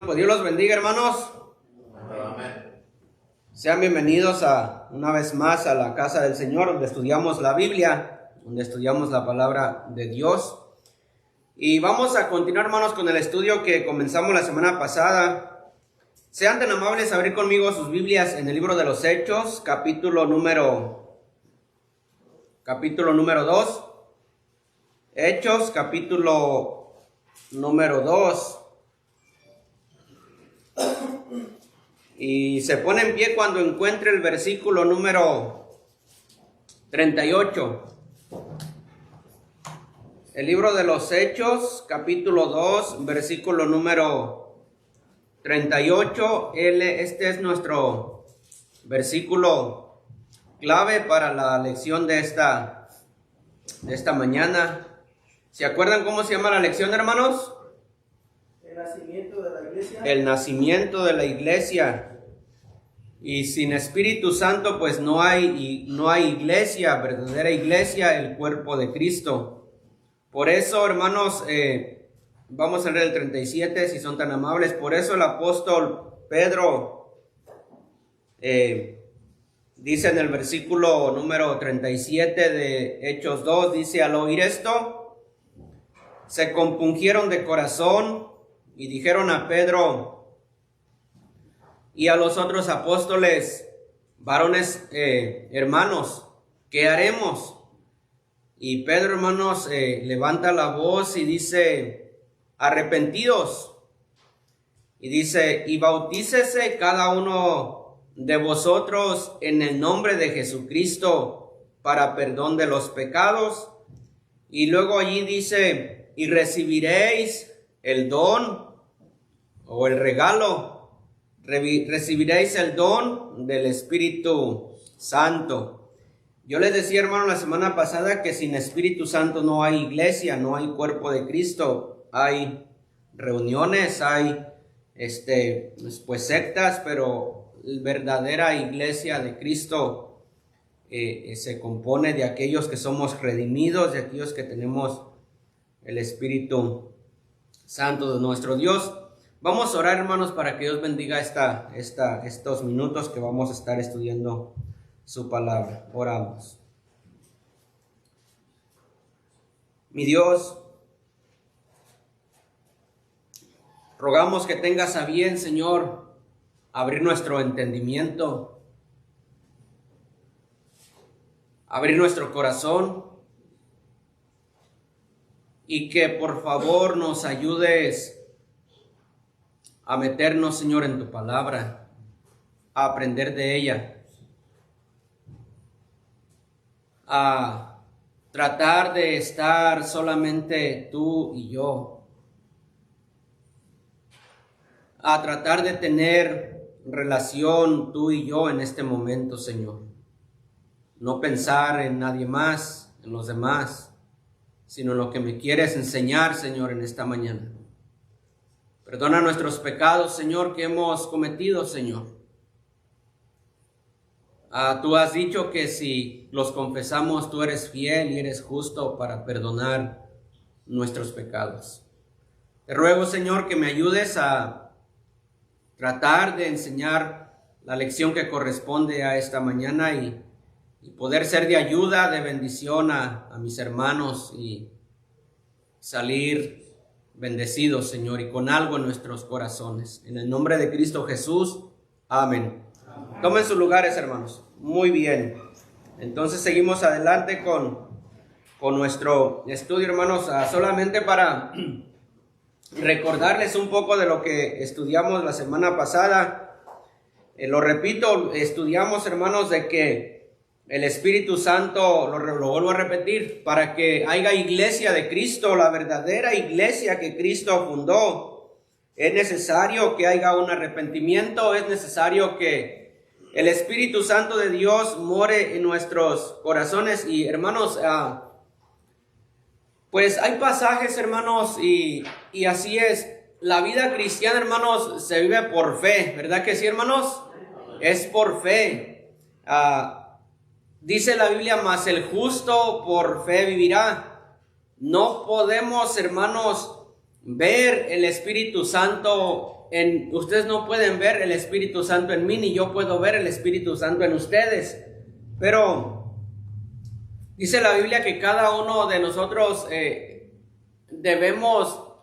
Pues Dios los bendiga, hermanos. Amén. Sean bienvenidos una vez más a la casa del Señor, donde estudiamos la Biblia, donde estudiamos la palabra de Dios. Y vamos a continuar, hermanos, con el estudio que comenzamos la semana pasada. Sean tan amables a abrir conmigo sus Biblias en el libro de los Hechos, capítulo número 2. Hechos, capítulo número 2. Y se pone en pie cuando encuentre el versículo número 38. El libro de los Hechos, capítulo 2, versículo número 38. Este es nuestro versículo clave para la lección de esta mañana. ¿Se acuerdan cómo se llama la lección, hermanos? El nacimiento de la iglesia. El nacimiento de la iglesia. Y sin Espíritu Santo, pues no hay iglesia, verdadera iglesia, el cuerpo de Cristo. Por eso, hermanos, vamos a leer el 37, si son tan amables. Por eso el apóstol Pedro dice en el versículo número 37 de Hechos 2, dice: al oír esto, se compungieron de corazón y dijeron a Pedro y a los otros apóstoles: varones, hermanos, ¿qué haremos? Y Pedro, hermanos, levanta la voz y dice: arrepentidos. Y dice: y bautícese cada uno de vosotros en el nombre de Jesucristo para perdón de los pecados. Y luego allí dice: y recibiréis el don o el regalo, recibiréis el don del Espíritu Santo. Yo les decía, hermano, la semana pasada que sin Espíritu Santo no hay iglesia, no hay cuerpo de Cristo. Hay reuniones, hay pues sectas, pero la verdadera iglesia de Cristo se compone de aquellos que somos redimidos, de aquellos que tenemos el Espíritu Santo de nuestro Dios. Vamos a orar, hermanos, para que Dios bendiga estos minutos que vamos a estar estudiando su palabra. Oramos. Mi Dios, rogamos que tengas a bien, Señor, abrir nuestro entendimiento, abrir nuestro corazón, y que por favor nos ayudes a meternos, Señor, en tu palabra, a aprender de ella, a tratar de estar solamente tú y yo, a tratar de tener relación tú y yo en este momento, Señor. No pensar en nadie más, en los demás, sino en lo que me quieres enseñar, Señor, en esta mañana. Perdona nuestros pecados, Señor, que hemos cometido, Señor. Tú has dicho que si los confesamos, tú eres fiel y eres justo para perdonar nuestros pecados. Te ruego, Señor, que me ayudes a tratar de enseñar la lección que corresponde a esta mañana y poder ser de ayuda, de bendición a mis hermanos y salir bendecidos, Señor, y con algo en nuestros corazones. En el nombre de Cristo Jesús, amén. Tomen sus lugares, hermanos. Muy bien. Entonces seguimos adelante con nuestro estudio, hermanos. Solamente para recordarles un poco de lo que estudiamos la semana pasada. Lo repito, estudiamos, hermanos, de que el Espíritu Santo, lo vuelvo a repetir, para que haya iglesia de Cristo, la verdadera iglesia que Cristo fundó, es necesario que haya un arrepentimiento, es necesario que el Espíritu Santo de Dios more en nuestros corazones. Y hermanos, pues hay pasajes, hermanos, y así es. La vida cristiana, hermanos, se vive por fe, ¿verdad que sí, hermanos? Es por fe. Dice la Biblia: mas el justo por fe vivirá. No podemos, hermanos, ver el Espíritu Santo ustedes no pueden ver el Espíritu Santo en mí, ni yo puedo ver el Espíritu Santo en ustedes. Pero dice la Biblia que cada uno de nosotros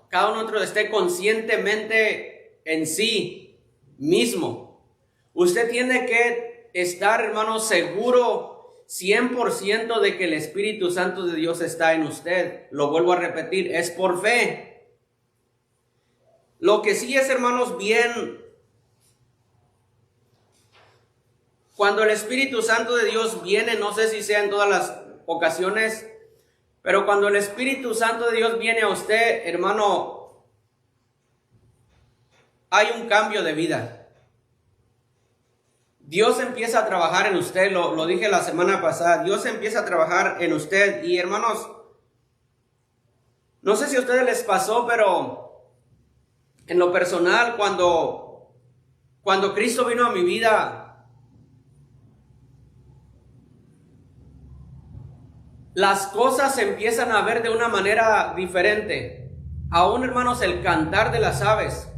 cada uno de nosotros esté conscientemente en sí mismo. Usted tiene que estar, hermano, seguro 100% de que el Espíritu Santo de Dios está en usted. Lo vuelvo a repetir, es por fe. Lo que sí es, hermanos, bien, cuando el Espíritu Santo de Dios viene, no sé si sea en todas las ocasiones, pero cuando el Espíritu Santo de Dios viene a usted, hermano, hay un cambio de vida. Dios empieza a trabajar en usted, lo dije la semana pasada, Dios empieza a trabajar en usted. Y hermanos, no sé si a ustedes les pasó, pero en lo personal, cuando Cristo vino a mi vida, las cosas se empiezan a ver de una manera diferente. Aún, hermanos, el cantar de las aves,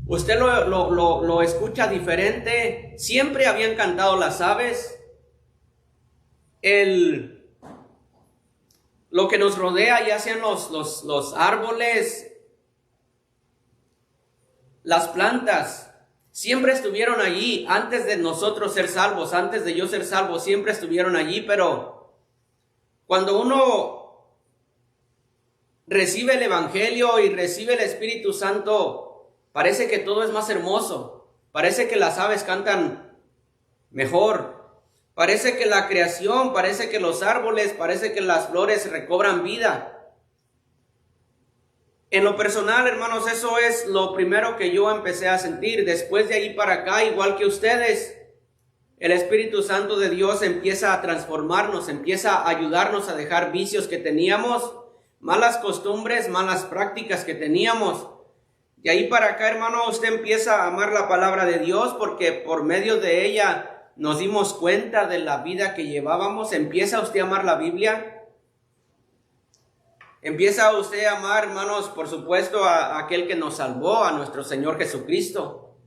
usted lo escucha diferente. Siempre habían cantado las aves. Lo que nos rodea, ya sean los árboles, las plantas, siempre estuvieron allí antes de nosotros ser salvos, antes de yo ser salvo, siempre estuvieron allí. Pero cuando uno recibe el Evangelio y recibe el Espíritu Santo, parece que todo es más hermoso. Parece que las aves cantan mejor. Parece que la creación, parece que los árboles, parece que las flores recobran vida. En lo personal, hermanos, eso es lo primero que yo empecé a sentir. Después de ahí para acá, igual que ustedes, el Espíritu Santo de Dios empieza a transformarnos, empieza a ayudarnos a dejar vicios que teníamos, malas costumbres, malas prácticas que teníamos. De ahí para acá, hermano, usted empieza a amar la palabra de Dios, porque por medio de ella nos dimos cuenta de la vida que llevábamos. ¿Empieza usted a amar la Biblia? ¿Empieza usted a amar, hermanos, por supuesto, a aquel que nos salvó, a nuestro Señor Jesucristo?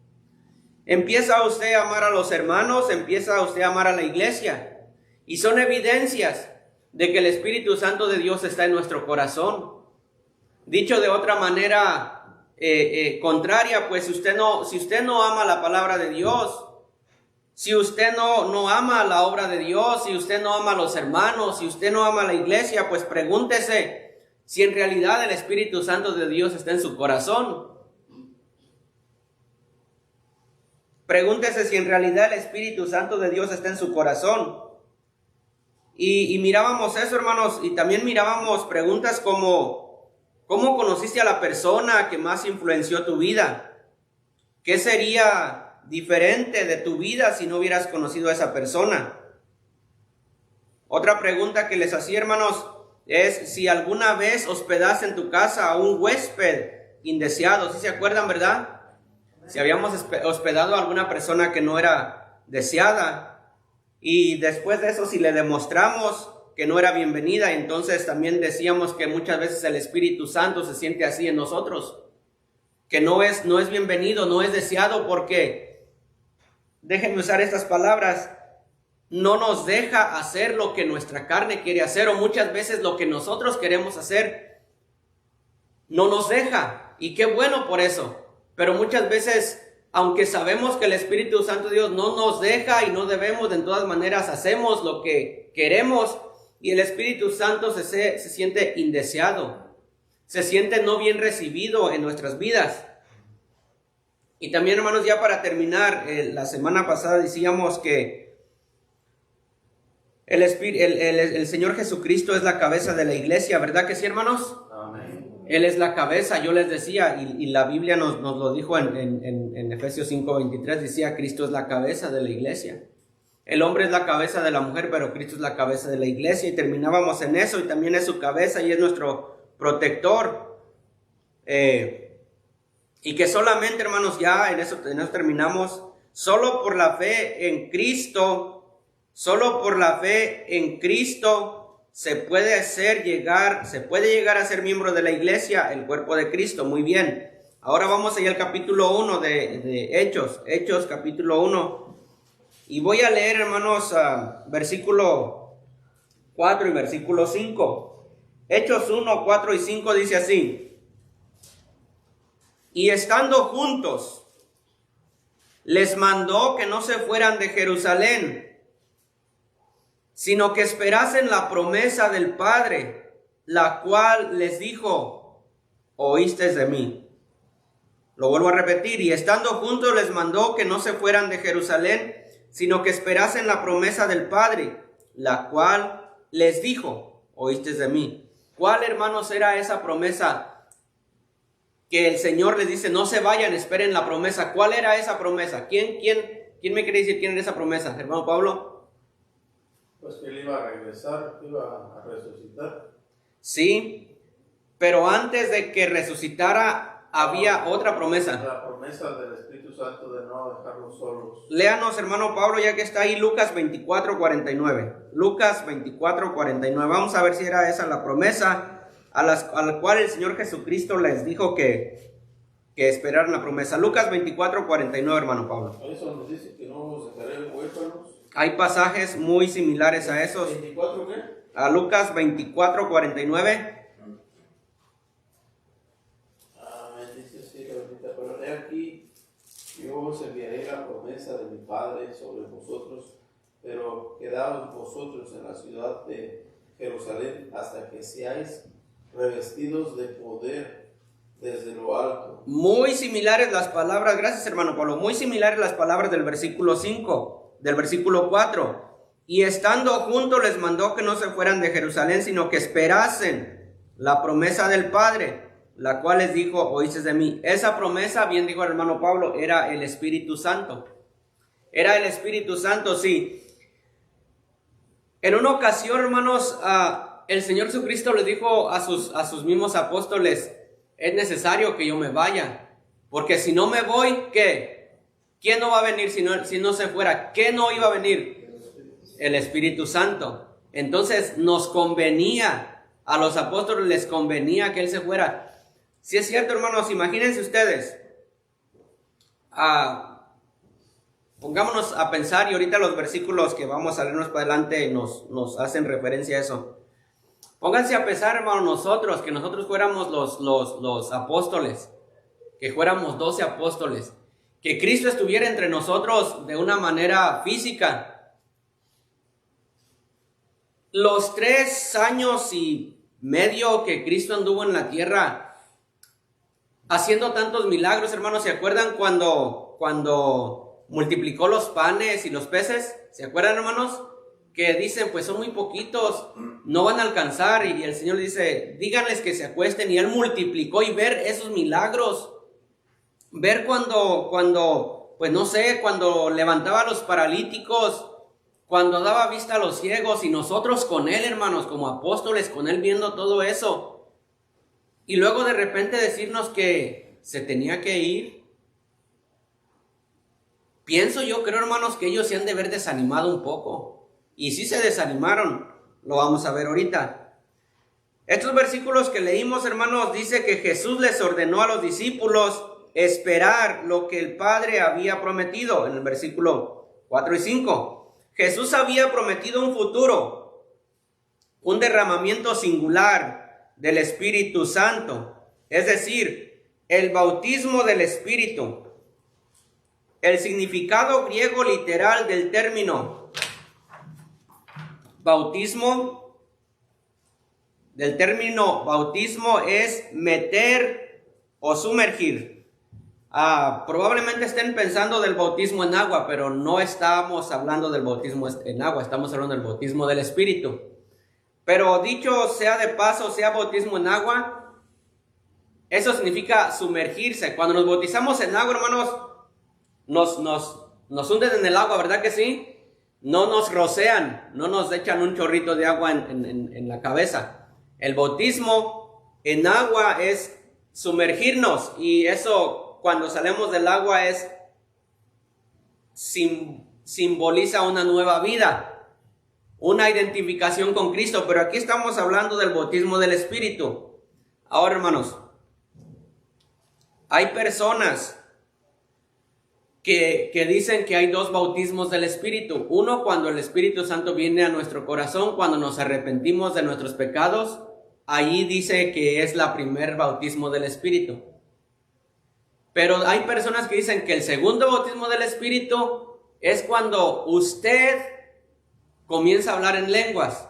Empieza usted a amar a los hermanos, empieza usted a amar a la iglesia. Y son evidencias de que el Espíritu Santo de Dios está en nuestro corazón. Dicho de otra manera contraria, pues si usted no ama la palabra de Dios, si usted no ama la obra de Dios, si usted no ama a los hermanos, si usted no ama a la iglesia, pues pregúntese si en realidad el Espíritu Santo de Dios está en su corazón. Pregúntese si en realidad el Espíritu Santo de Dios está en su corazón. Y mirábamos eso, hermanos, y también mirábamos preguntas como: ¿cómo conociste a la persona que más influenció tu vida? ¿Qué sería diferente de tu vida si no hubieras conocido a esa persona? Otra pregunta que les hacía, hermanos, es si alguna vez hospedaste en tu casa a un huésped indeseado. ¿Sí se acuerdan, verdad? Si habíamos hospedado a alguna persona que no era deseada, y después de eso, si le demostramos que no era bienvenida, entonces también decíamos que muchas veces el Espíritu Santo se siente así en nosotros, que no es bienvenido, no es deseado, porque, déjenme usar estas palabras, no nos deja hacer lo que nuestra carne quiere hacer, o muchas veces lo que nosotros queremos hacer no nos deja, y qué bueno por eso. Pero muchas veces, aunque sabemos que el Espíritu Santo de Dios no nos deja y no debemos, de todas maneras hacemos lo que queremos, y el Espíritu Santo se siente indeseado, se siente no bien recibido en nuestras vidas. Y también, hermanos, ya para terminar, la semana pasada decíamos que el Señor Jesucristo es la cabeza de la iglesia, ¿verdad que sí, hermanos? Amén. Él es la cabeza, yo les decía, y la Biblia nos lo dijo en Efesios 5:23, decía: Cristo es la cabeza de la iglesia. El hombre es la cabeza de la mujer, pero Cristo es la cabeza de la iglesia, y terminábamos en eso, y también es su cabeza y es nuestro protector. Y que solamente, hermanos, ya en eso terminamos, solo por la fe en Cristo, se puede llegar a ser miembro de la iglesia, el cuerpo de Cristo. Muy bien. Ahora vamos allá al capítulo 1 de Hechos capítulo 1. Y voy a leer, hermanos, versículo 4 y versículo 5. Hechos 1, 4 y 5 dice así: y estando juntos, les mandó que no se fueran de Jerusalén, sino que esperasen la promesa del Padre, la cual les dijo: oísteis de mí. Lo vuelvo a repetir: y estando juntos les mandó que no se fueran de Jerusalén, sino que esperasen la promesa del Padre, la cual les dijo: oísteis de mí. ¿Cuál, hermanos, era esa promesa que el Señor les dice: no se vayan, esperen la promesa? ¿Cuál era esa promesa? ¿Quién me quiere decir quién era esa promesa, hermano Pablo? Pues que él iba a regresar, iba a resucitar. Sí, pero antes de que resucitara había otra promesa. La promesa del Espíritu Santo de no dejarlos solos. Léanos, hermano Pablo, ya que está ahí, Lucas 24:49. Lucas 24:49. Vamos a ver si era esa la promesa a la cual el Señor Jesucristo les dijo que esperaran la promesa. Lucas 24:49, hermano Pablo. Eso nos dice que no os dejaré huérfanos. Hay pasajes muy similares a esos. ¿24 qué? A Lucas 24:49. Dice así, pero he aquí, yo os enviaré la promesa de mi Padre sobre vosotros, pero quedaos vosotros en la ciudad de Jerusalén hasta que seáis revestidos de poder desde lo alto. Muy similares las palabras, gracias hermano Pablo, muy similares las palabras del versículo 5, del versículo 4. Y estando juntos les mandó que no se fueran de Jerusalén, sino que esperasen la promesa del Padre, la cual les dijo: oísteis de mí. Esa promesa, bien dijo el hermano Pablo, era el Espíritu Santo. Era el Espíritu Santo, sí. En una ocasión, hermanos, el Señor Jesucristo les dijo a sus mismos apóstoles: es necesario que yo me vaya, porque si no me voy, ¿qué? ¿Quién no va a venir si no se fuera? ¿Qué no iba a venir? El Espíritu Santo. Entonces nos convenía, a los apóstoles les convenía que Él se fuera. Si es cierto, hermanos, imagínense ustedes, pongámonos a pensar, y ahorita los versículos que vamos a leernos para adelante nos hacen referencia a eso. Pónganse a pensar, hermanos, que nosotros fuéramos los apóstoles, que fuéramos 12 apóstoles, que Cristo estuviera entre nosotros de una manera física. Los 3 años y medio que Cristo anduvo en la tierra, haciendo tantos milagros, hermanos, ¿se acuerdan cuando multiplicó los panes y los peces? ¿Se acuerdan, hermanos? Que dicen, pues son muy poquitos, no van a alcanzar, y el Señor dice: díganles que se acuesten, y Él multiplicó, y ver esos milagros, ver cuando pues no sé, cuando levantaba a los paralíticos, cuando daba vista a los ciegos, y nosotros con Él, hermanos, como apóstoles, con Él viendo todo eso. Y luego de repente decirnos que se tenía que ir. Yo creo, hermanos, que ellos se han de haber desanimado un poco. Y sí se desanimaron. Lo vamos a ver ahorita. Estos versículos que leímos, hermanos, dice que Jesús les ordenó a los discípulos esperar lo que el Padre había prometido. En el versículo 4 y 5. Jesús había prometido un futuro, un derramamiento singular del Espíritu Santo, es decir, el bautismo del Espíritu. El significado griego literal del término bautismo, es meter o sumergir. Probablemente estén pensando del bautismo en agua, pero no estamos hablando del bautismo en agua, estamos hablando del bautismo del Espíritu. Pero dicho sea de paso, sea bautismo en agua, eso significa sumergirse. Cuando nos bautizamos en agua, hermanos, nos hunden en el agua, ¿verdad que sí? No nos rocean, no nos echan un chorrito de agua en la cabeza. El bautismo en agua es sumergirnos, y eso, cuando salimos del agua, simboliza una nueva vida, una identificación con Cristo. Pero aquí estamos hablando del bautismo del Espíritu. Ahora, hermanos, Hay personas que dicen que hay dos bautismos del Espíritu. Uno, cuando el Espíritu Santo viene a nuestro corazón, cuando nos arrepentimos de nuestros pecados, ahí dice que es la primer bautismo del Espíritu. Pero hay personas que dicen que el segundo bautismo del Espíritu es cuando usted comienza a hablar en lenguas.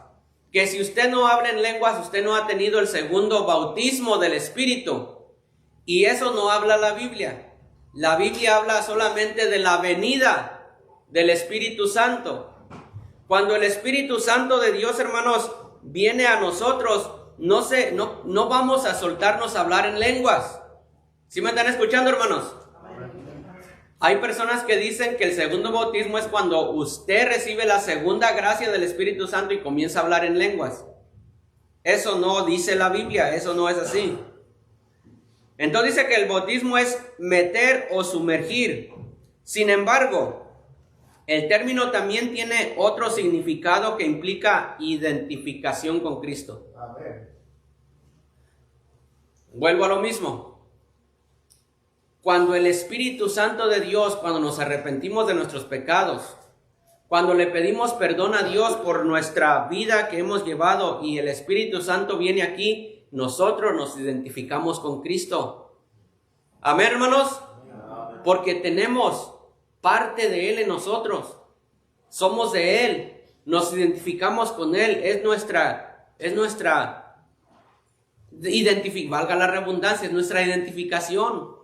Que si usted no habla en lenguas, usted no ha tenido el segundo bautismo del Espíritu. Y eso no habla la Biblia. La Biblia habla solamente de la venida del Espíritu Santo. Cuando el Espíritu Santo de Dios, hermanos, viene a nosotros, no vamos a soltarnos a hablar en lenguas. ¿Sí me están escuchando, hermanos? Hay personas que dicen que el segundo bautismo es cuando usted recibe la segunda gracia del Espíritu Santo y comienza a hablar en lenguas. Eso no dice la Biblia, eso no es así. Entonces dice que el bautismo es meter o sumergir. Sin embargo, el término también tiene otro significado que implica identificación con Cristo. Amén. Vuelvo a lo mismo. Cuando el Espíritu Santo de Dios, cuando nos arrepentimos de nuestros pecados, cuando le pedimos perdón a Dios por nuestra vida que hemos llevado y el Espíritu Santo viene aquí, nosotros nos identificamos con Cristo. Amén, hermanos. Porque tenemos parte de Él en nosotros. Somos de Él. Nos identificamos con Él. Es nuestra valga la redundancia, es nuestra identificación.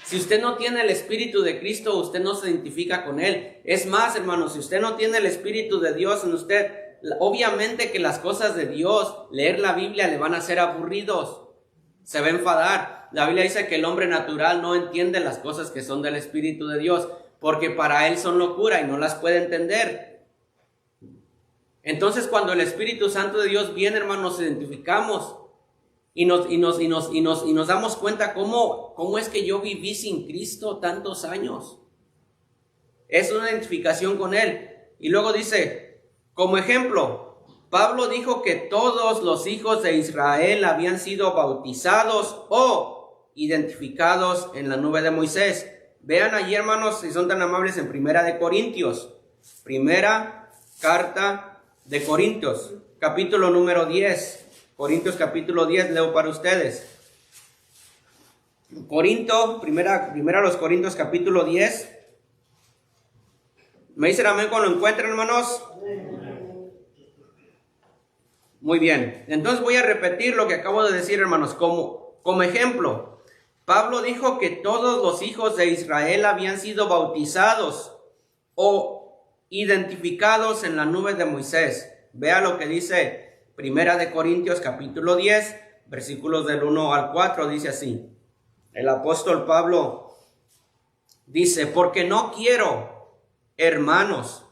Si usted no tiene el Espíritu de Cristo, usted no se identifica con Él. Es más, hermanos, si usted no tiene el Espíritu de Dios en usted, obviamente que las cosas de Dios, leer la Biblia, le van a hacer aburridos. Se va a enfadar. La Biblia dice que el hombre natural no entiende las cosas que son del Espíritu de Dios, porque para él son locura y no las puede entender. Entonces, cuando el Espíritu Santo de Dios viene, hermanos, nos identificamos y nos damos cuenta cómo es que yo viví sin Cristo tantos años. Es una identificación con Él. Y luego dice, como ejemplo, Pablo dijo que todos los hijos de Israel habían sido bautizados o identificados en la nube de Moisés. Vean allí, hermanos, si son tan amables, en Primera de Corintios. Primera carta de Corintios, capítulo número 10. Corintios capítulo 10, leo para ustedes. Primera a los Corintios capítulo 10. ¿Me dicen amén cuando lo encuentren, hermanos? Muy bien. Entonces voy a repetir lo que acabo de decir, hermanos. Como ejemplo, Pablo dijo que todos los hijos de Israel habían sido bautizados o identificados en la nube de Moisés. Vea lo que dice Primera de Corintios capítulo 10, versículos del 1 al 4, dice así. El apóstol Pablo dice, porque no quiero, hermanos,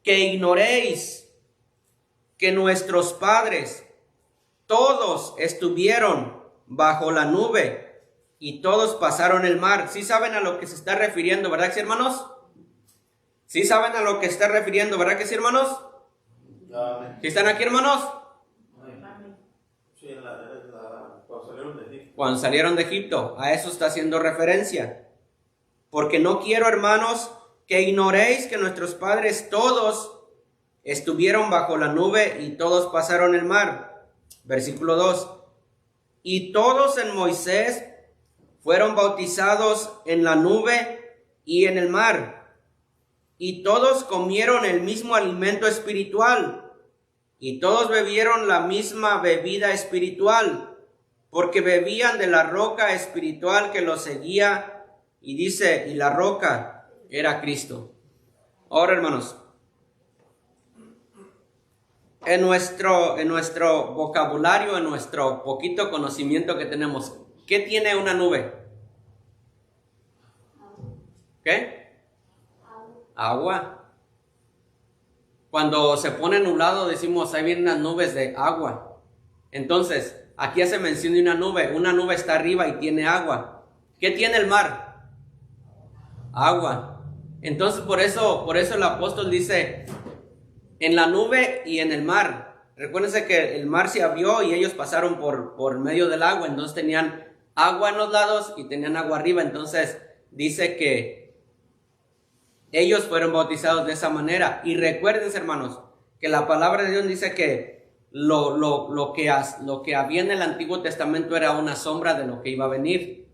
que ignoréis que nuestros padres todos estuvieron bajo la nube y todos pasaron el mar. ¿Sí saben a lo que se está refiriendo, verdad que sí, hermanos? ¿Sí saben a lo que se está refiriendo, verdad que sí, hermanos? ¿Sí están aquí, hermanos? Sí, cuando salieron de Egipto. Cuando salieron de Egipto, a eso está haciendo referencia. Porque no quiero, hermanos, que ignoréis que nuestros padres todos estuvieron bajo la nube y todos pasaron el mar. Versículo 2. Y todos en Moisés fueron bautizados en la nube y en el mar. Y todos comieron el mismo alimento espiritual. Y todos bebieron la misma bebida espiritual. Porque bebían de la roca espiritual que los seguía. Y dice, y la roca era Cristo. Ahora, hermanos, en nuestro vocabulario, en nuestro poquito conocimiento que tenemos, ¿qué tiene una nube? ¿Qué? Agua. Cuando se pone nublado decimos, ahí vienen las nubes de agua. Entonces, aquí hace mención de una nube está arriba y tiene agua. ¿Qué tiene el mar? Agua. Entonces, por eso el apóstol dice, en la nube y en el mar. Recuérdense que el mar se abrió y ellos pasaron por medio del agua, entonces tenían agua en los lados y tenían agua arriba. Entonces dice que ellos fueron bautizados de esa manera. Y recuerden, hermanos, que la palabra de Dios dice que lo que había en el Antiguo Testamento era una sombra de lo que iba a venir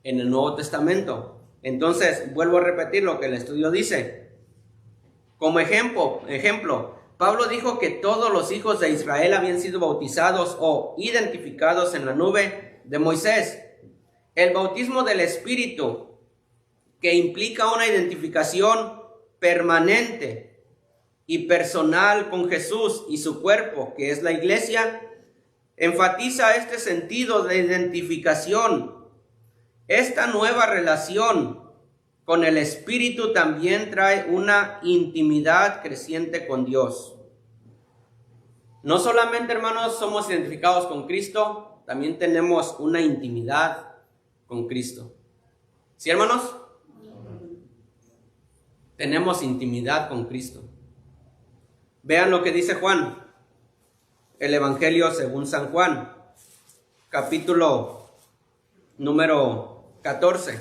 en el Nuevo Testamento. Entonces, vuelvo a repetir lo que el estudio dice. Como ejemplo, Pablo dijo que todos los hijos de Israel habían sido bautizados o identificados en la nube de Moisés. El bautismo del Espíritu, que implica una identificación permanente y personal con Jesús y su cuerpo, que es la iglesia, enfatiza este sentido de identificación. Esta nueva relación con el Espíritu también trae una intimidad creciente con Dios. No solamente, hermanos, somos identificados con Cristo, también tenemos una intimidad con Cristo. ¿Sí, hermanos? Tenemos intimidad con Cristo. Vean lo que dice Juan, el Evangelio según San Juan, capítulo número 14.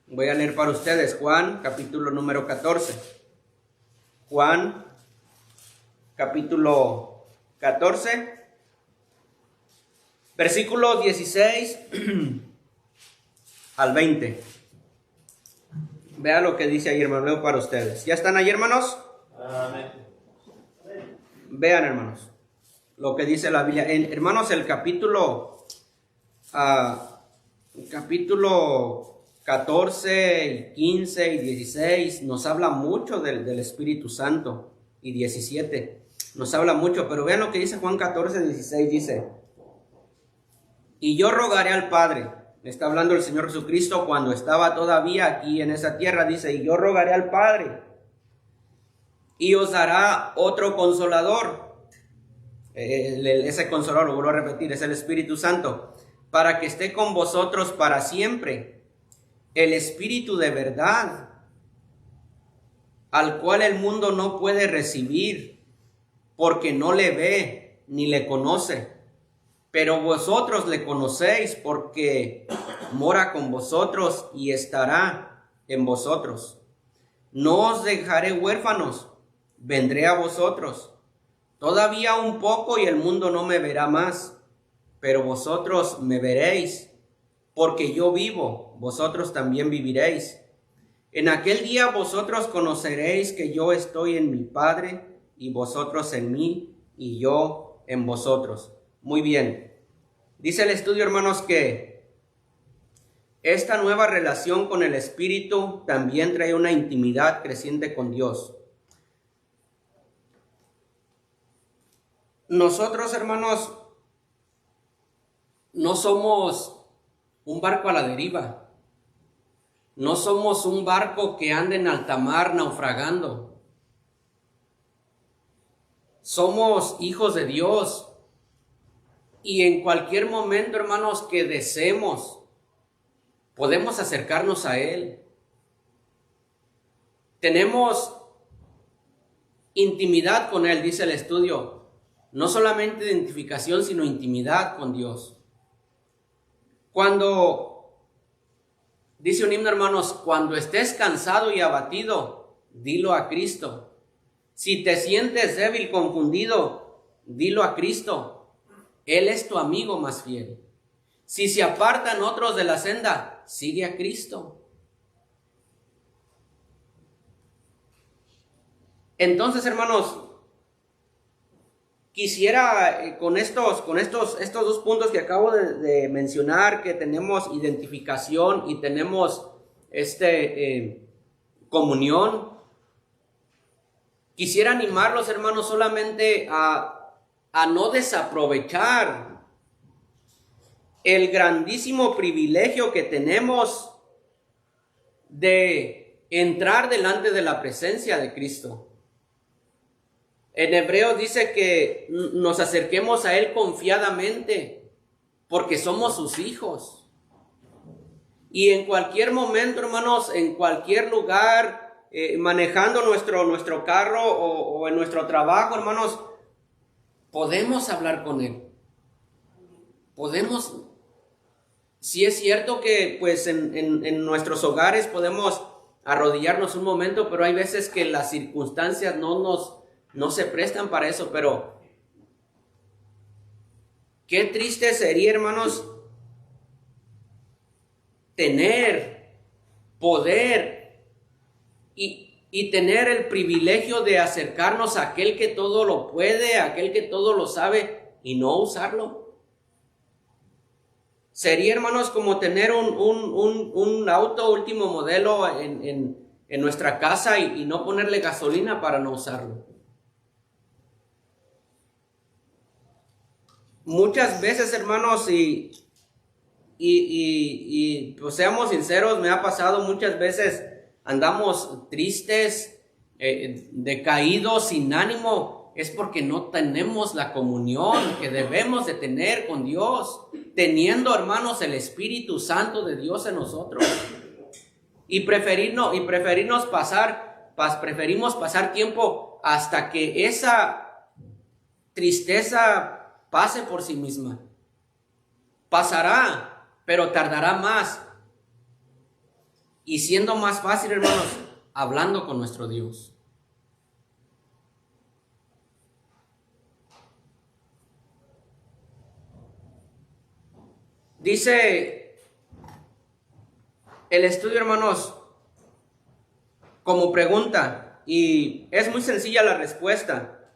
Voy a leer para ustedes Juan, capítulo número 14. Juan, capítulo 14, versículo 16 al 20. Vean lo que dice ahí, hermano, leo para ustedes. ¿Ya están ahí, hermanos? Amén. Vean, hermanos, lo que dice la Biblia. Hermanos, el capítulo 14, 15 y 16 nos habla mucho del Espíritu Santo, y 17 nos habla mucho, pero vean lo que dice Juan 14, 16, dice: y yo rogaré al Padre. Está hablando el Señor Jesucristo cuando estaba todavía aquí en esa tierra. Dice: y yo rogaré al Padre, y os dará otro consolador. Ese consolador, lo vuelvo a repetir, es el Espíritu Santo, para que esté con vosotros para siempre. El Espíritu de verdad, al cual el mundo no puede recibir, porque no le ve ni le conoce. Pero vosotros le conocéis, porque mora con vosotros y estará en vosotros. No os dejaré huérfanos, vendré a vosotros. Todavía un poco y el mundo no me verá más, pero vosotros me veréis, porque yo vivo, vosotros también viviréis. En aquel día vosotros conoceréis que yo estoy en mi Padre, y vosotros en mí, y yo en vosotros. Muy bien. Dice el estudio, hermanos, que esta nueva relación con el Espíritu también trae una intimidad creciente con Dios. Nosotros, hermanos, no somos un barco a la deriva. No somos un barco que anda en alta mar naufragando. Somos hijos de Dios. Y en cualquier momento, hermanos, que deseemos, podemos acercarnos a Él. Tenemos intimidad con Él, dice el estudio. No solamente identificación, sino intimidad con Dios. Cuando, dice un himno, hermanos, cuando estés cansado y abatido, dilo a Cristo. Si te sientes débil, confundido, dilo a Cristo. Él es tu amigo más fiel. Si se apartan otros de la senda, sigue a Cristo. Entonces, hermanos, quisiera con estos dos puntos que acabo de mencionar, que tenemos identificación y tenemos comunión, quisiera animarlos, hermanos, solamente a no desaprovechar el grandísimo privilegio que tenemos de entrar delante de la presencia de Cristo. En Hebreos dice que nos acerquemos a Él confiadamente, porque somos sus hijos. Y en cualquier momento, hermanos, en cualquier lugar, manejando nuestro carro o en nuestro trabajo, hermanos, podemos hablar con Él. sí es cierto que pues en nuestros hogares podemos arrodillarnos un momento, pero hay veces que las circunstancias no se prestan para eso. Pero qué triste sería, hermanos, tener poder y tener el privilegio de acercarnos a aquel que todo lo puede, a aquel que todo lo sabe, y no usarlo. Sería, hermanos, como tener un auto último modelo en nuestra casa y no ponerle gasolina para no usarlo. Muchas veces, hermanos, pues seamos sinceros, me ha pasado muchas veces, andamos tristes, decaídos, sin ánimo. Es porque no tenemos la comunión que debemos de tener con Dios, teniendo, hermanos, el Espíritu Santo de Dios en nosotros. Preferimos pasar tiempo hasta que esa tristeza pase por sí misma. Pasará, pero tardará más. Y siendo más fácil, hermanos, hablando con nuestro Dios. Dice el estudio, hermanos, como pregunta, y es muy sencilla la respuesta.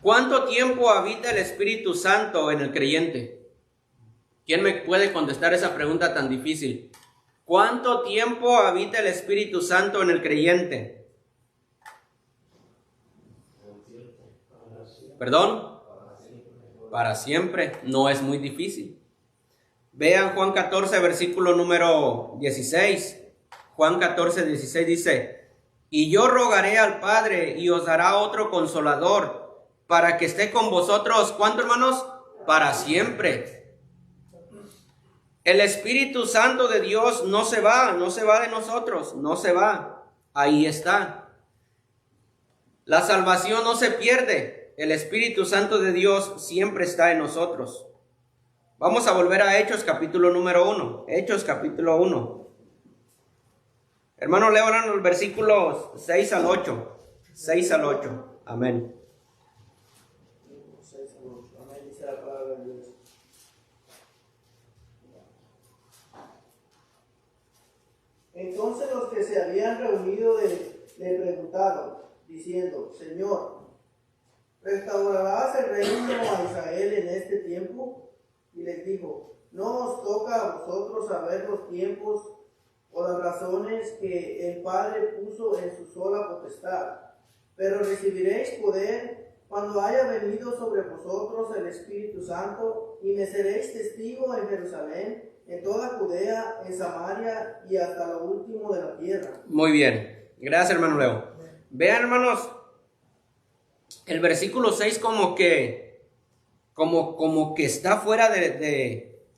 ¿Cuánto tiempo habita el Espíritu Santo en el creyente? ¿Quién me puede contestar esa pregunta tan difícil? ¿Cuánto tiempo habita el Espíritu Santo en el creyente? ¿Perdón? Para siempre. No es muy difícil. Vean Juan 14, versículo número 16. Juan 14, 16 dice: y yo rogaré al Padre y os dará otro consolador para que esté con vosotros. ¿Cuánto, hermanos? Para siempre. El Espíritu Santo de Dios no se va de nosotros, no se va. Ahí está. La salvación no se pierde. El Espíritu Santo de Dios siempre está en nosotros. Vamos a volver a Hechos capítulo número 1. Hechos capítulo 1. Hermano, leo los versículos 6 al 8. 6 al 8. Amén. 6 al 8. Amén. Dice la palabra de Dios. Entonces los que se habían reunido le preguntaron, diciendo: Señor, ¿restaurarás el reino a Israel en este tiempo? Y les dijo: no os toca a vosotros saber los tiempos o las razones que el Padre puso en su sola potestad, pero recibiréis poder cuando haya venido sobre vosotros el Espíritu Santo, y me seréis testigo en Jerusalén, en toda Judea, en Samaria y hasta lo último de la tierra. Muy bien. Gracias, hermano Leo. Vean, hermanos, el versículo 6 como que está fuera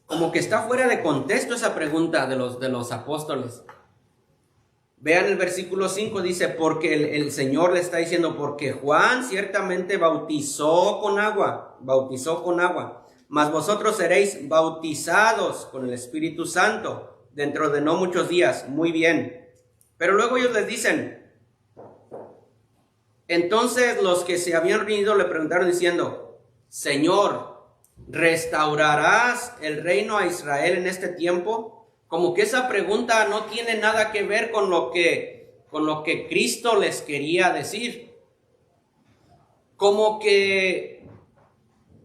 como que está fuera de contexto esa pregunta de los apóstoles. Vean el versículo 5, dice: porque el Señor le está diciendo, porque Juan ciertamente bautizó con agua, mas vosotros seréis bautizados con el Espíritu Santo dentro de no muchos días. Muy bien. Pero luego ellos les dicen, entonces los que se habían reunido le preguntaron diciendo: Señor, ¿restaurarás el reino a Israel en este tiempo? Como que esa pregunta no tiene nada que ver con lo que Cristo les quería decir. Como que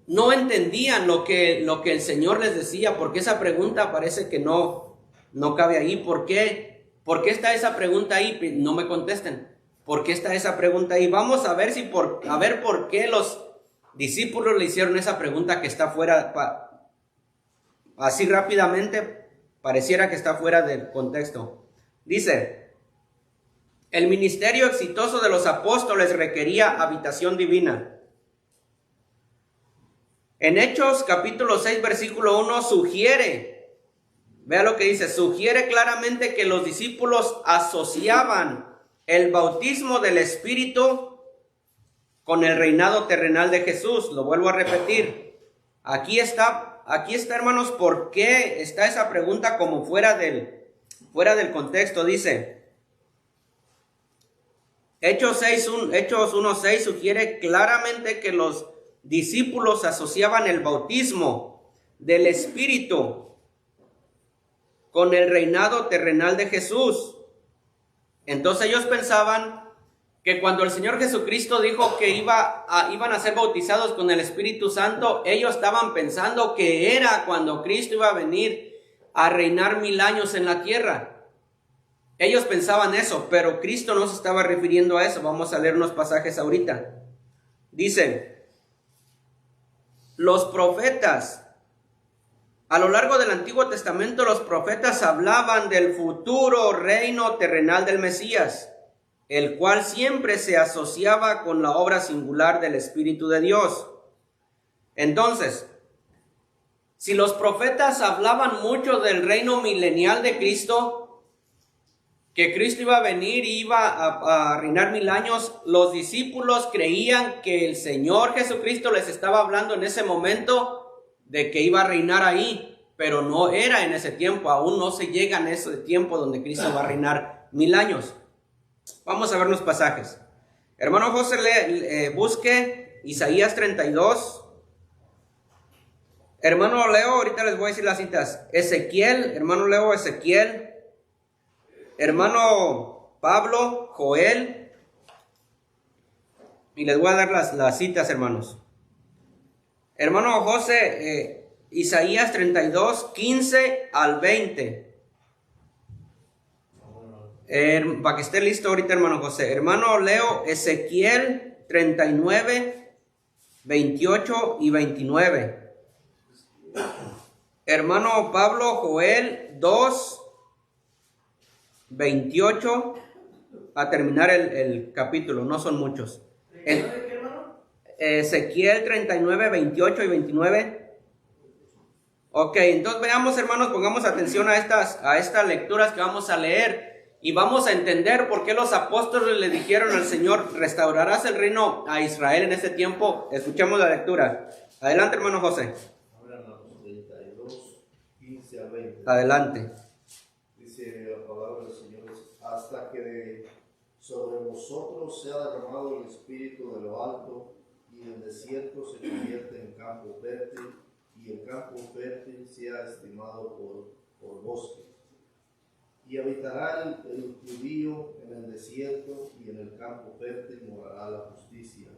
no entendían lo que el Señor les decía, porque esa pregunta parece que no cabe ahí. ¿Por qué? ¿Por qué está esa pregunta ahí? No me contesten. ¿Por qué está esa pregunta ahí? Vamos a ver por qué los discípulos le hicieron esa pregunta que está fuera, así rápidamente, pareciera que está fuera del contexto. Dice: el ministerio exitoso de los apóstoles requería habitación divina. En Hechos capítulo 6 versículo 1 sugiere, vea lo que dice, sugiere claramente que los discípulos asociaban el bautismo del Espíritu con el reinado terrenal de Jesús. Lo vuelvo a repetir. Aquí está aquí está, hermanos, ¿por qué está esa pregunta como fuera del contexto? Dice, Hechos 1:6 sugiere claramente que los discípulos asociaban el bautismo del Espíritu con el reinado terrenal de Jesús. Entonces ellos pensaban que cuando el Señor Jesucristo dijo que iban a ser bautizados con el Espíritu Santo, ellos estaban pensando que era cuando Cristo iba a venir a reinar 1000 años en la tierra. Ellos pensaban eso, pero Cristo no se estaba refiriendo a eso. Vamos a leer unos pasajes ahorita. Dice, los profetas, a lo largo del Antiguo Testamento, los profetas hablaban del futuro reino terrenal del Mesías, el cual siempre se asociaba con la obra singular del Espíritu de Dios. Entonces, si los profetas hablaban mucho del reino milenial de Cristo, que Cristo iba a venir y iba a reinar 1000 años, los discípulos creían que el Señor Jesucristo les estaba hablando en ese momento de que iba a reinar ahí, pero no era en ese tiempo, aún no se llega en ese tiempo donde Cristo va a reinar 1000 años. Vamos a ver los pasajes. Hermano José, busque Isaías 32. Hermano Leo, ahorita les voy a decir las citas. Ezequiel, hermano Leo, Ezequiel. Hermano Pablo, Joel. Y les voy a dar las citas, hermanos. Hermano José, Isaías 32, 15 al 20. Para que esté listo ahorita, hermano José. Hermano Leo, Ezequiel 39, 28 y 29. Hermano Pablo, Joel 2, 28, a terminar el capítulo, no son muchos. Ezequiel 39, 28 y 29. Ok, entonces veamos, hermanos, pongamos atención a estas lecturas que vamos a leer y vamos a entender por qué los apóstoles le dijeron al Señor, restaurarás el reino a Israel en ese tiempo. Escuchemos la lectura. Adelante, hermano José. 32, 15 a 20. Adelante. Dice la palabra del Señor, hasta que sobre vosotros sea derramado el Espíritu de lo alto, y el desierto se convierte en campo fértil, y el campo fértil sea estimado por bosque. Y habitará el judío en el desierto, y en el campo fértil morará la justicia.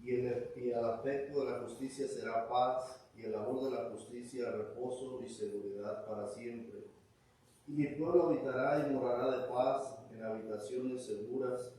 Y al afecto de la justicia será paz, y el labor de la justicia reposo y seguridad para siempre. Y mi pueblo habitará y morará de paz en habitaciones seguras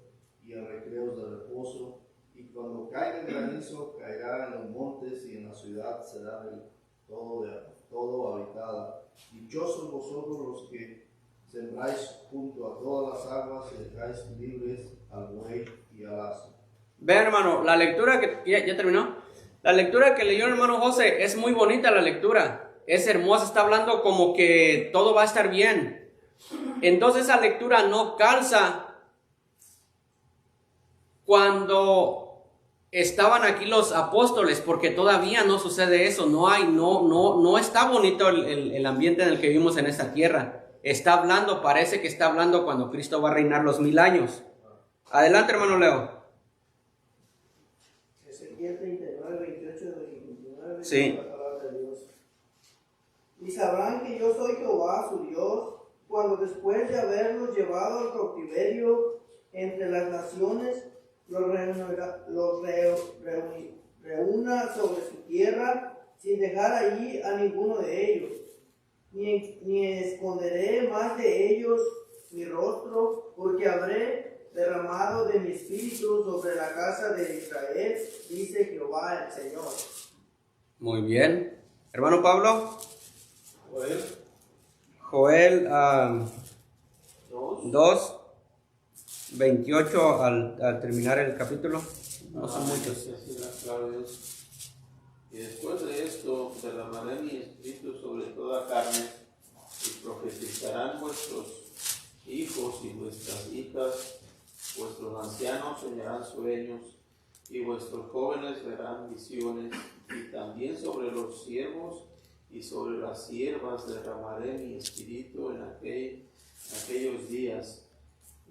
y en recreos de reposo. Y cuando caiga el granizo, caerá en los montes, y en la ciudad será del todo habitada. Dichosos vosotros los que sembráis junto a todas las aguas y dejáis libres al buey y al asno. Vean, hermano, la lectura que ya terminó. La lectura que leyó el hermano José es muy bonita, la lectura. Es hermosa, está hablando como que todo va a estar bien. Entonces esa lectura no calza cuando estaban aquí los apóstoles, porque todavía no sucede eso. No está bonito el ambiente en el que vivimos en esta tierra. Parece que está hablando cuando Cristo va a reinar los 1000 años. Adelante, hermano Leo. Ezequiel 39, 28 y 29. Sí. La palabra de Dios. Y sabrán que yo soy Jehová su Dios, cuando después de haberlos llevado al cautiverio entre las naciones, los reúna sobre su tierra, sin dejar allí a ninguno de ellos. Ni esconderé más de ellos mi rostro, porque habré derramado de mi espíritu sobre la casa de Israel, dice Jehová el Señor. Muy bien. Hermano Pablo. Joel 2, 28 al terminar el capítulo. No son muchos. Y después de esto derramaré mi espíritu sobre toda carne, y profetizarán vuestros hijos y vuestras hijas, vuestros ancianos soñarán sueños, y vuestros jóvenes verán visiones, y también sobre los siervos y sobre las siervas derramaré mi espíritu en aquellos días,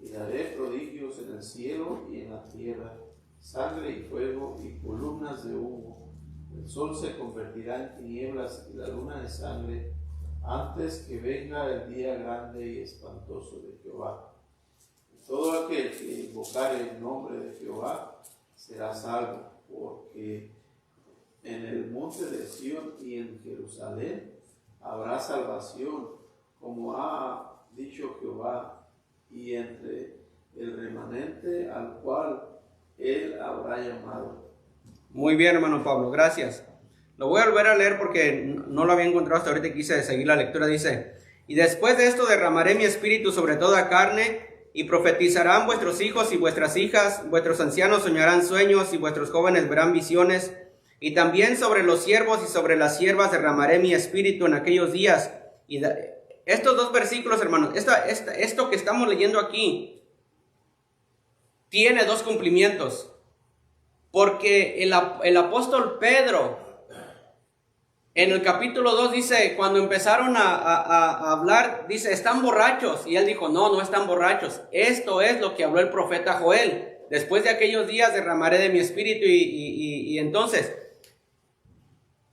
y daré prodigios en el cielo y en la tierra, sangre y fuego y columnas de humo. El sol se convertirá en tinieblas y la luna en sangre, antes que venga el día grande y espantoso de Jehová. Y todo aquel que invocare el nombre de Jehová será salvo, porque en el monte de Sión y en Jerusalén habrá salvación, como ha dicho Jehová, y entre el remanente al cual él habrá llamado. Muy bien, hermano Pablo, gracias. Lo voy a volver a leer porque no lo había encontrado hasta ahorita y quise seguir la lectura. Dice: y después de esto derramaré mi espíritu sobre toda carne, y profetizarán vuestros hijos y vuestras hijas, vuestros ancianos soñarán sueños, y vuestros jóvenes verán visiones, y también sobre los siervos y sobre las siervas derramaré mi espíritu en aquellos días. Y estos dos versículos, hermanos, esto que estamos leyendo aquí, tiene dos cumplimientos. Porque el apóstol Pedro, en el capítulo 2 dice, cuando empezaron a hablar, dice, están borrachos. Y él dijo, no están borrachos. Esto es lo que habló el profeta Joel. Después de aquellos días derramaré de mi espíritu. Y entonces,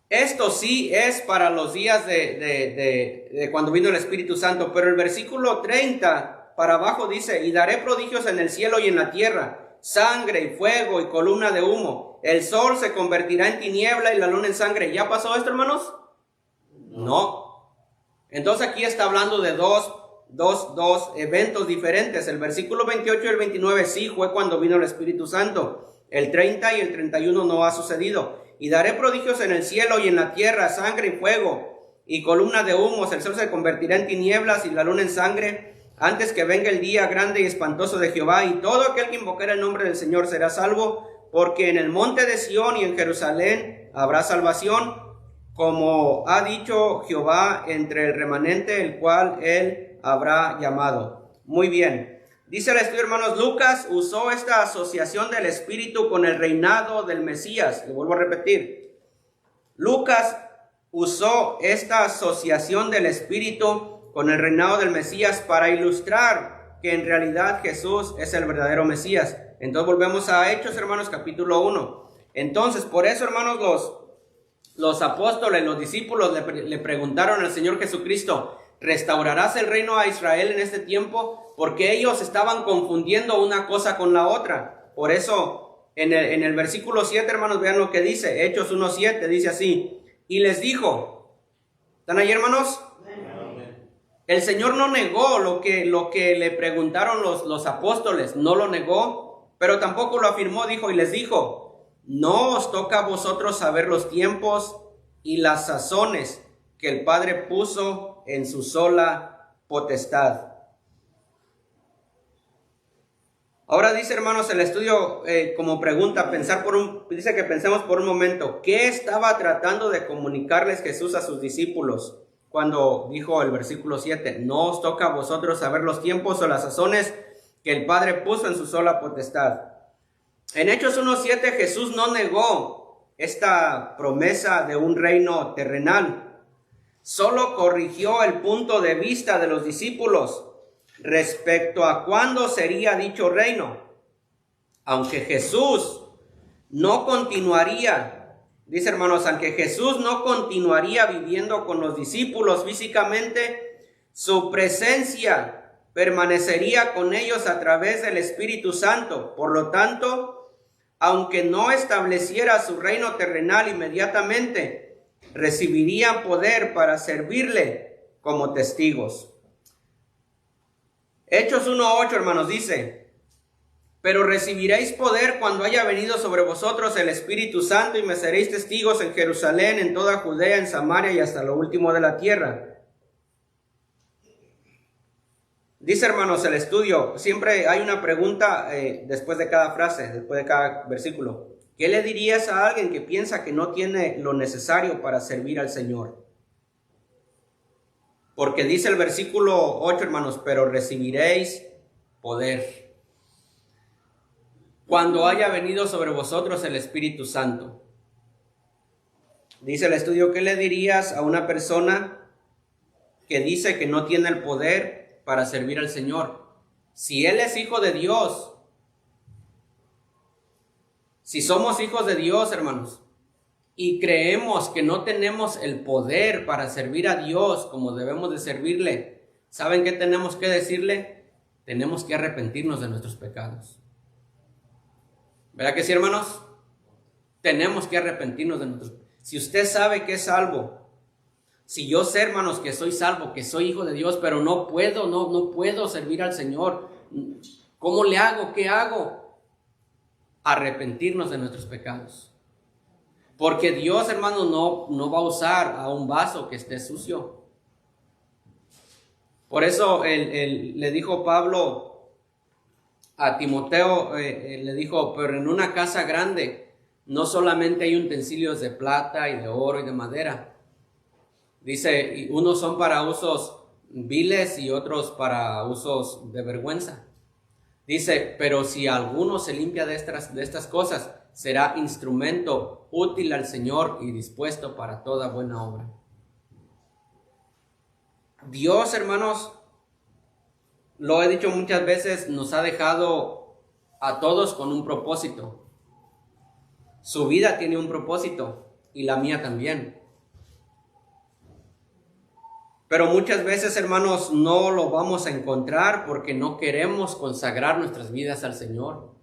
esto sí es para los días de cuando vino el Espíritu Santo. Pero el versículo 30 para abajo dice, y daré prodigios en el cielo y en la tierra, sangre y fuego y columna de humo. El sol se convertirá en tiniebla y la luna en sangre. ¿Ya pasó esto, hermanos? No. Entonces aquí está hablando de dos eventos diferentes. El versículo 28 y el 29 sí fue cuando vino el Espíritu Santo. El 30 y el 31 no ha sucedido. Y daré prodigios en el cielo y en la tierra, sangre y fuego y columna de humo. El sol se convertirá en tinieblas y la luna en sangre, antes que venga el día grande y espantoso de Jehová. Y todo aquel que invocara el nombre del Señor será salvo, porque en el monte de Sión y en Jerusalén habrá salvación, como ha dicho Jehová, entre el remanente el cual él habrá llamado. Muy bien. Dice el estudio, hermanos, Lucas usó esta asociación del Espíritu con el reinado del Mesías. Le vuelvo a repetir. Lucas usó esta asociación del Espíritu con el reinado del Mesías para ilustrar que en realidad Jesús es el verdadero Mesías. Entonces volvemos a Hechos, hermanos, capítulo 1. Entonces, por eso, hermanos, los apóstoles, los discípulos le preguntaron al Señor Jesucristo, ¿restaurarás el reino a Israel en este tiempo? Porque ellos estaban confundiendo una cosa con la otra. Por eso, en el versículo 7, hermanos, vean lo que dice. Hechos 1:7, dice así. Y les dijo, ¿están ahí, hermanos? Amén. El Señor no negó lo que le preguntaron los apóstoles, no lo negó, pero tampoco lo afirmó. Dijo y les dijo, no os toca a vosotros saber los tiempos y las sazones que el Padre puso en su sola potestad. Ahora dice, hermanos, el estudio como pregunta, dice que pensemos por un momento, ¿qué estaba tratando de comunicarles Jesús a sus discípulos cuando dijo el versículo 7, no os toca a vosotros saber los tiempos o las sazones que el Padre puso en su sola potestad? En Hechos 1:7 Jesús no negó esta promesa de un reino terrenal, solo corrigió el punto de vista de los discípulos respecto a cuándo sería dicho reino. Aunque Jesús no continuaría, dice, hermanos, aunque Jesús no continuaría viviendo con los discípulos físicamente, su presencia permanecería con ellos a través del Espíritu Santo. Por lo tanto, aunque no estableciera su reino terrenal inmediatamente, recibirían poder para servirle como testigos. Hechos 1:8, hermanos, dice, pero recibiréis poder cuando haya venido sobre vosotros el Espíritu Santo y me seréis testigos en Jerusalén, en toda Judea, en Samaria y hasta lo último de la tierra. Dice, hermanos, el estudio, siempre hay una pregunta después de cada frase, después de cada versículo. ¿Qué le dirías a alguien que piensa que no tiene lo necesario para servir al Señor? Porque dice el versículo 8, hermanos, pero recibiréis poder cuando haya venido sobre vosotros el Espíritu Santo. Dice el estudio, ¿qué le dirías a una persona que dice que no tiene el poder para servir al Señor? Si él es hijo de Dios, si somos hijos de Dios, hermanos, y creemos que no tenemos el poder para servir a Dios como debemos de servirle, ¿saben qué tenemos que decirle? Tenemos que arrepentirnos de nuestros pecados. ¿Verdad que sí, hermanos? Tenemos que arrepentirnos de nuestros pecados. Si usted sabe que es salvo, si yo sé, hermanos, que soy salvo, que soy hijo de Dios, pero no puedo servir al Señor, ¿cómo le hago? ¿Qué hago? Arrepentirnos de nuestros pecados. Porque Dios, hermanos, no va a usar a un vaso que esté sucio. Por eso le dijo Pablo a Timoteo, le dijo, pero en una casa grande no solamente hay utensilios de plata y de oro y de madera. Dice, unos son para usos viles y otros para usos de vergüenza. Dice, pero si alguno se limpia de estas cosas, será instrumento útil al Señor y dispuesto para toda buena obra. Dios, hermanos, lo he dicho muchas veces, nos ha dejado a todos con un propósito. Su vida tiene un propósito y la mía también. Pero muchas veces, hermanos, no lo vamos a encontrar porque no queremos consagrar nuestras vidas al Señor.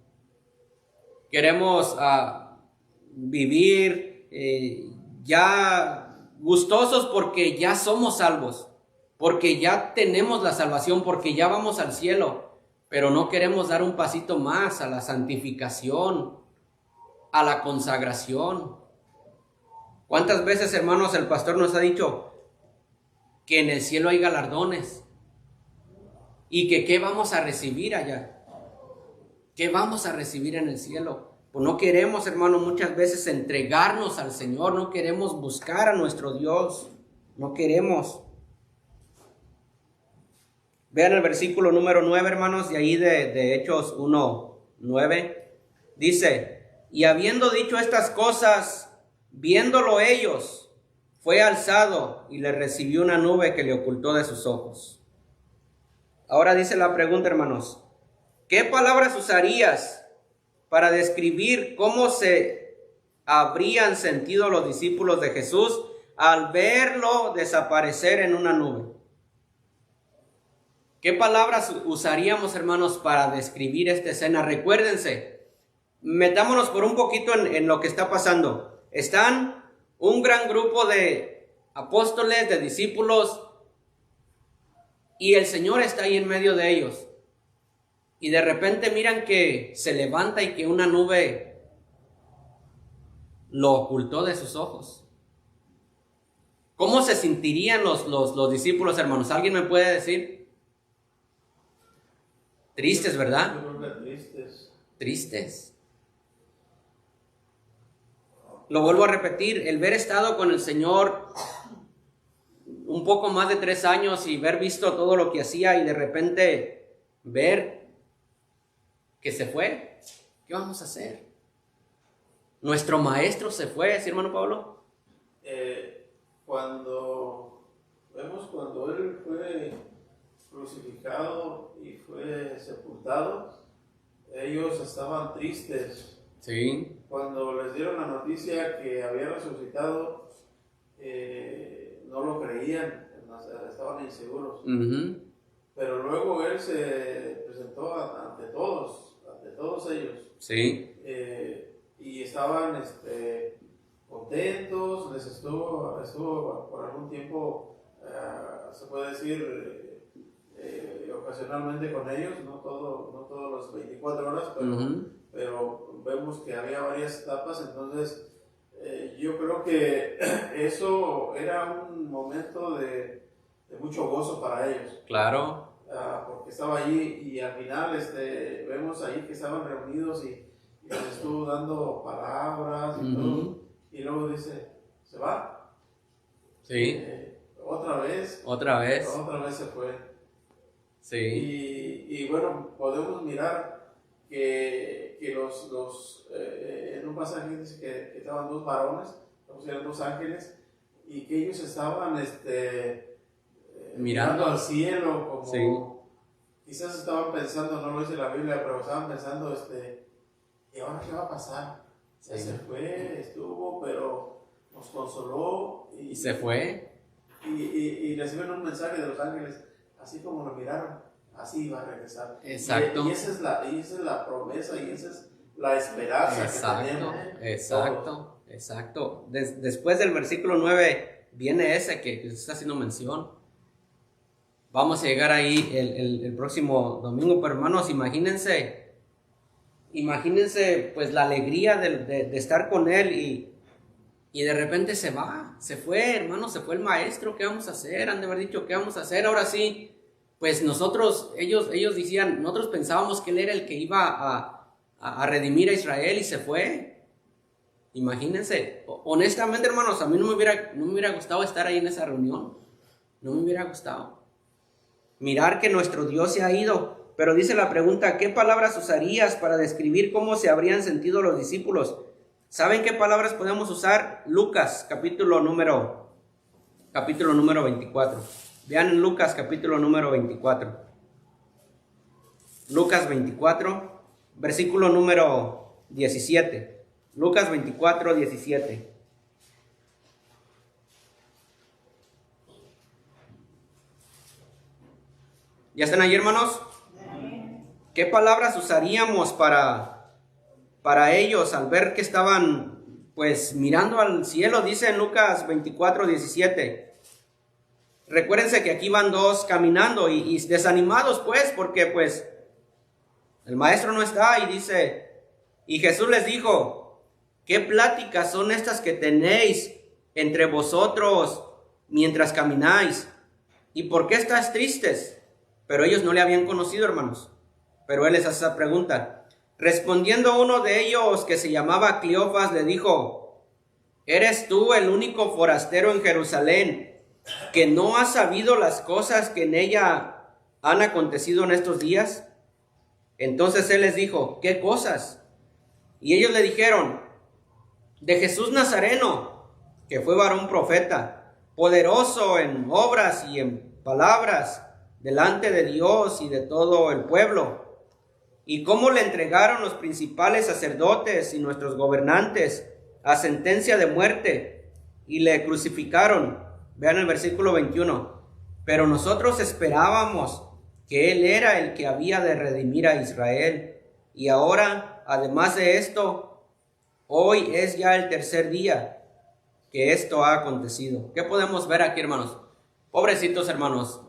Queremos vivir ya gustosos porque ya somos salvos, porque ya tenemos la salvación, porque ya vamos al cielo, pero no queremos dar un pasito más a la santificación, a la consagración. ¿Cuántas veces, hermanos, el pastor nos ha dicho que en el cielo hay galardones y que qué vamos a recibir allá? ¿Qué vamos a recibir en el cielo? Pues no queremos, hermanos, muchas veces entregarnos al Señor, no queremos buscar a nuestro Dios, no queremos. Vean el versículo número 9, hermanos, de ahí de Hechos 1:9. Dice, y habiendo dicho estas cosas, viéndolo ellos, fue alzado y le recibió una nube que le ocultó de sus ojos. Ahora dice la pregunta, hermanos, ¿qué palabras usarías para describir cómo se habrían sentido los discípulos de Jesús al verlo desaparecer en una nube? ¿Qué palabras usaríamos, hermanos, para describir esta escena? Recuérdense, metámonos por un poquito en lo que está pasando. Están un gran grupo de apóstoles, de discípulos, y el Señor está ahí en medio de ellos. Y de repente miran que se levanta y que una nube lo ocultó de sus ojos. ¿Cómo se sentirían los discípulos, hermanos? ¿Alguien me puede decir? Tristes, ¿verdad? Yo creo que tristes. Tristes. Lo vuelvo a repetir, el ver estado con el Señor un poco más de 3 años y ver visto todo lo que hacía y de repente ver que se fue, ¿qué vamos a hacer? Nuestro maestro se fue, ¿sí, hermano Pablo? Cuando él fue crucificado y fue sepultado, ellos estaban tristes. Sí. Cuando les dieron la noticia que había resucitado, no lo creían, estaban inseguros. Uh-huh. Pero luego él se presentó ante todos ellos. Sí. Y estaban contentos, les estuvo por algún tiempo, se puede decir, ocasionalmente con ellos, no todos los 24 horas, pero, uh-huh. pero vemos que había varias etapas. Entonces yo creo que eso era un momento de mucho gozo para ellos. Claro. Porque estaba allí y al final vemos ahí que estaban reunidos y les estuvo dando palabras y uh-huh. todo, y luego dice, ¿se va? Sí. Otra vez se fue. Sí. Y bueno, podemos mirar que en un pasaje dice que estaban 2 varones, pusieron dos ángeles y que ellos estaban Mirando. al cielo, como Sí. quizás estaban pensando, no lo dice la Biblia, pero estaban pensando, ¿y ahora qué va a pasar? Ya Sí. se fue, estuvo, pero nos consoló Y se fue. y reciben un mensaje de los ángeles, así como lo miraron, así va a regresar. Exacto. Y esa es la promesa y esa es la esperanza que tenemos. todos. Exacto. Después del versículo 9 viene ese que se está haciendo mención. Vamos a llegar ahí el próximo domingo, pero hermanos, imagínense pues la alegría de estar con él y de repente se fue, hermanos, se fue el maestro. ¿Qué vamos a hacer? Han de haber dicho, ¿qué vamos a hacer? Ahora sí, pues ellos decían, nosotros pensábamos que él era el que iba a redimir a Israel y se fue. Imagínense, honestamente, hermanos, a mí no me hubiera gustado estar ahí en esa reunión. No me hubiera gustado mirar que nuestro Dios se ha ido. Pero dice la pregunta, ¿qué palabras usarías para describir cómo se habrían sentido los discípulos? ¿Saben qué palabras podemos usar? Lucas, capítulo número 24. Vean en Lucas, capítulo número 24. Lucas 24, versículo número 17. Lucas 24, 17. ¿Ya están ahí, hermanos? ¿Qué palabras usaríamos para ellos al ver que estaban pues mirando al cielo? Dice en Lucas 24, 17. Recuérdense que aquí van dos caminando y desanimados pues, porque pues el maestro no está, y dice, y Jesús les dijo, ¿qué pláticas son estas que tenéis entre vosotros mientras camináis? ¿Y por qué estáis tristes? Pero ellos no le habían conocido, hermanos. Pero él les hace esa pregunta. Respondiendo uno de ellos, que se llamaba Cleofas, le dijo, ¿eres tú el único forastero en Jerusalén que no ha sabido las cosas que en ella han acontecido en estos días? Entonces él les dijo, ¿qué cosas? Y ellos le dijeron, de Jesús Nazareno, que fue varón profeta, poderoso en obras y en palabras delante de Dios y de todo el pueblo, y cómo le entregaron los principales sacerdotes y nuestros gobernantes a sentencia de muerte y le crucificaron. Vean el versículo 21. Pero nosotros esperábamos que él era el que había de redimir a Israel. Y ahora, además de esto, hoy es ya el tercer día que esto ha acontecido. ¿Qué podemos ver aquí, hermanos? Pobrecitos hermanos,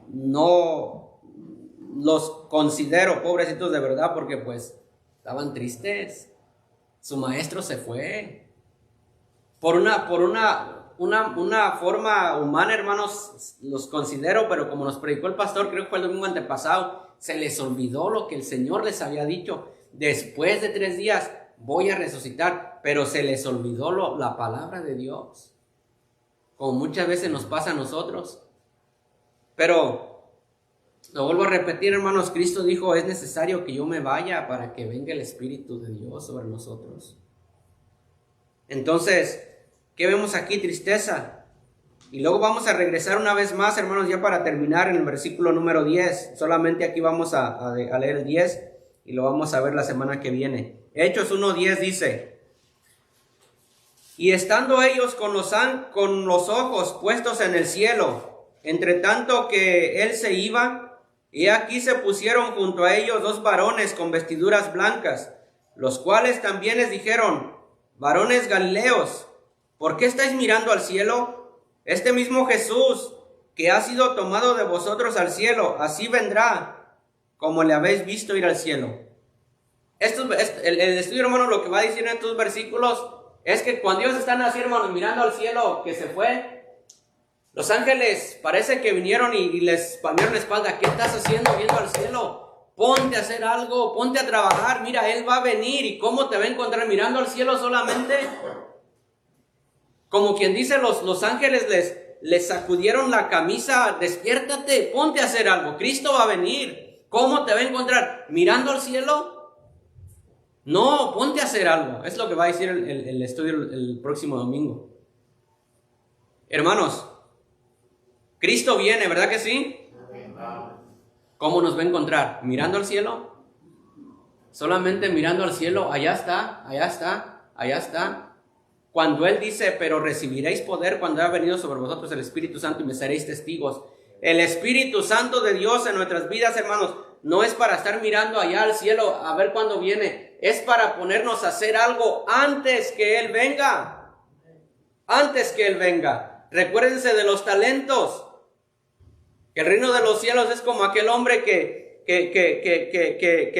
no los considero pobrecitos de verdad, porque pues estaban tristes. Su maestro se fue. Por una forma humana, hermanos, los considero, pero como nos predicó el pastor, creo que fue el domingo antepasado, se les olvidó lo que el Señor les había dicho. Después de 3 días voy a resucitar, pero se les olvidó la palabra de Dios, como muchas veces nos pasa a nosotros. Pero lo vuelvo a repetir, hermanos, Cristo dijo, es necesario que yo me vaya para que venga el Espíritu de Dios sobre nosotros. Entonces, ¿qué vemos aquí? Tristeza. Y luego vamos a regresar una vez más, hermanos, ya para terminar en el versículo número 10. Solamente aquí vamos a leer el 10 y lo vamos a ver la semana que viene. Hechos 1:10 dice, y estando ellos con los ojos puestos en el cielo, entre tanto que él se iba, y aquí se pusieron junto a ellos 2 varones con vestiduras blancas, los cuales también les dijeron, varones Galileos, ¿por qué estáis mirando al cielo? Este mismo Jesús que ha sido tomado de vosotros al cielo, así vendrá como le habéis visto ir al cielo. El estudio, hermano, lo que va a decir en estos versículos es que cuando ellos están así, hermanos, mirando al cielo que se fue, los ángeles parece que vinieron y les palmearon la espalda. ¿Qué estás haciendo viendo al cielo? Ponte a hacer algo, ponte a trabajar. Mira, él va a venir. ¿Y cómo te va a encontrar? Mirando al cielo solamente. Como quien dice, los ángeles les sacudieron la camisa. Despiértate, ponte a hacer algo. Cristo va a venir. ¿Cómo te va a encontrar? Mirando al cielo. No, ponte a hacer algo. Es lo que va a decir el estudio el próximo domingo. Hermanos, Cristo viene, ¿verdad que sí? ¿Cómo nos va a encontrar? ¿Mirando al cielo? Solamente mirando al cielo. Allá está, allá está, allá está. Cuando Él dice, pero recibiréis poder cuando haya venido sobre vosotros el Espíritu Santo y me seréis testigos. El Espíritu Santo de Dios en nuestras vidas, hermanos, no es para estar mirando allá al cielo a ver cuándo viene. Es para ponernos a hacer algo antes que Él venga. Antes que Él venga. Recuérdense de los talentos. Que el reino de los cielos es como aquel hombre que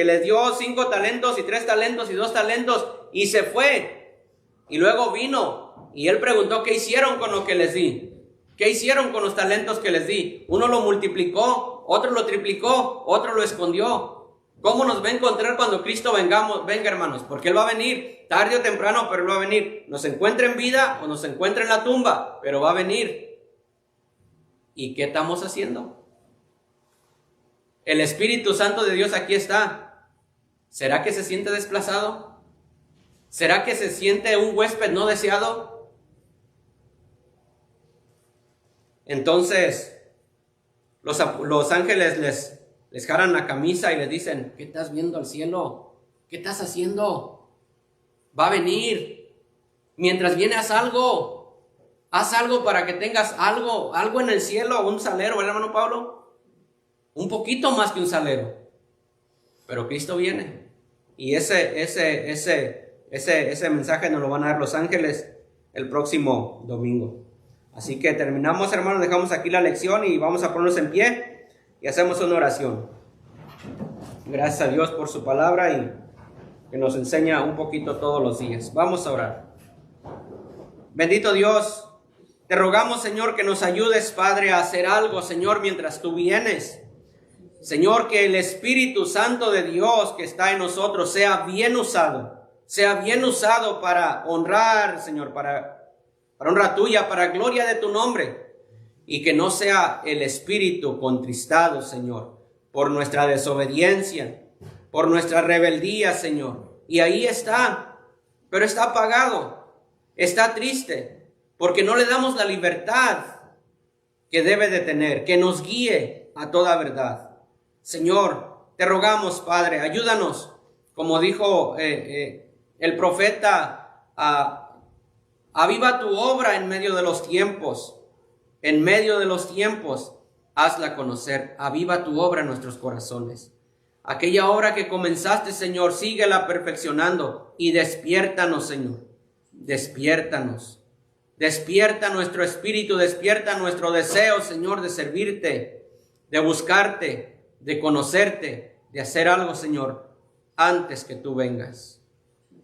les dio 5 talentos y 3 talentos y 2 talentos y se fue. Y luego vino y él preguntó, ¿qué hicieron con lo que les di? ¿Qué hicieron con los talentos que les di? Uno lo multiplicó, otro lo triplicó, otro lo escondió. ¿Cómo nos va a encontrar cuando Cristo venga, hermanos? Porque Él va a venir, tarde o temprano, pero Él va a venir. Nos encuentra en vida o nos encuentra en la tumba, pero va a venir. ¿Y qué estamos haciendo? El Espíritu Santo de Dios aquí está. ¿Será que se siente desplazado? ¿Será que se siente un huésped no deseado? Entonces, los ángeles les jalan la camisa y les dicen, ¿qué estás viendo al cielo? ¿Qué estás haciendo? Va a venir. Mientras viene, haz algo. Haz algo para que tengas algo en el cielo, un salero, ¿verdad, hermano Pablo? Un poquito más que un salero. Pero Cristo viene. Y ese mensaje nos lo van a dar los ángeles el próximo domingo. Así que terminamos, hermanos, dejamos aquí la lección y vamos a ponernos en pie y hacemos una oración. Gracias a Dios por su palabra y que nos enseña un poquito todos los días. Vamos a orar. Bendito Dios, te rogamos, Señor, que nos ayudes, Padre, a hacer algo, Señor, mientras tú vienes. Señor, que el Espíritu Santo de Dios que está en nosotros sea bien usado para honrar, Señor, para honra tuya, para gloria de tu nombre, y que no sea el Espíritu contristado, Señor, por nuestra desobediencia, por nuestra rebeldía, Señor. Y ahí está, pero está apagado, está triste, porque no le damos la libertad que debe de tener, que nos guíe a toda verdad. Señor, te rogamos, Padre, ayúdanos, como dijo el profeta, aviva tu obra en medio de los tiempos. En medio de los tiempos, hazla conocer. Aviva tu obra en nuestros corazones. Aquella obra que comenzaste, Señor, síguela perfeccionando. Y despiértanos, Señor. Despiértanos. Despierta nuestro espíritu, despierta nuestro deseo, Señor, de servirte, de buscarte, de conocerte, de hacer algo, Señor, antes que tú vengas.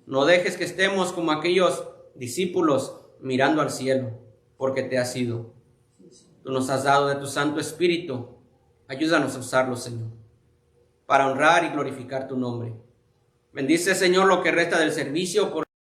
No dejes que estemos como aquellos discípulos mirando al cielo, porque te has ido. Tú nos has dado de tu Santo Espíritu. Ayúdanos a usarlo, Señor, para honrar y glorificar tu nombre. Bendice, Señor, lo que resta del servicio, porque